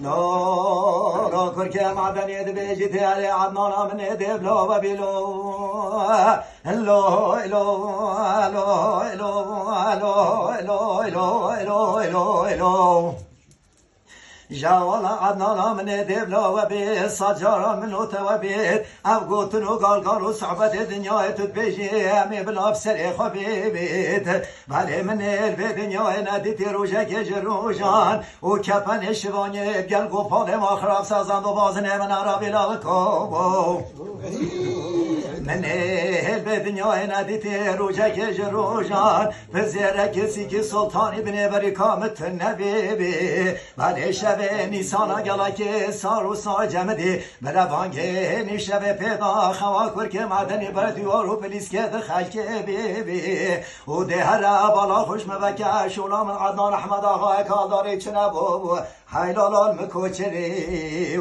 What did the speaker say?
لا كركي معدني دبيجي تيالي عدنانا من دبلو وبيلو لو لو لو لو لو لو لو لو لو جوالا عدنانا من دبلا وبيت صجارا من وبيت أبقوتن وقالقال وصعبة الدنيا تتبيجي أمي بلا بسري خبيبيت بالي من البي دنيا ناديتي روجك جروجان وكبن الشباني بقل قفال مخرب سازان وبازن من عربي لالكوبو من البي دنيا ناديتي روجك جروجان بزيرك سيكي سلطاني بني بريكامت النبيبي بالي شب نیسانا گلا که سارو ساجمدی بلوانگه نیشب پیدا خوا کر که معدنی بر دیوارو پلیس که دخل که بی و ده هر بالا خوش مبکه شولا من عدنان احمد آقا کالداری چنبو حیلالال مکوچری